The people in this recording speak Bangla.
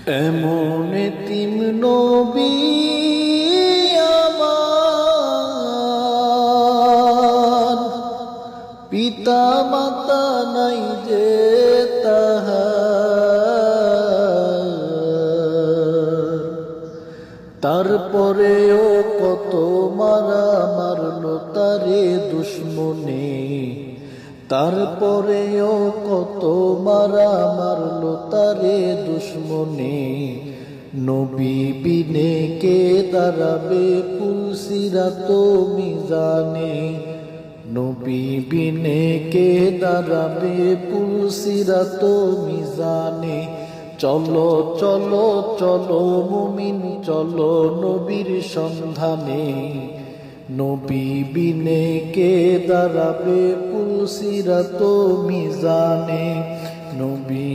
এমন এতিম নবী আমার, পিতা মাতা নাই যে তাহার, তারপরেও কত মারা মারলো তারে দুশ্মনে, তারপরেও কত মারা মারলো তারে দুশ্মনে। নবী বিনে কে দাঁড়াবে পুলসিরাত মিজানে, নবী বিনে কে দাঁড়াবে পুলসিরাত মিজানে। চলো চলো চলো মুমিন চলো নবীর সন্ধানে, নবী বিনে কে দাঁড়াবে পুলসিরাত মিজানে, নবী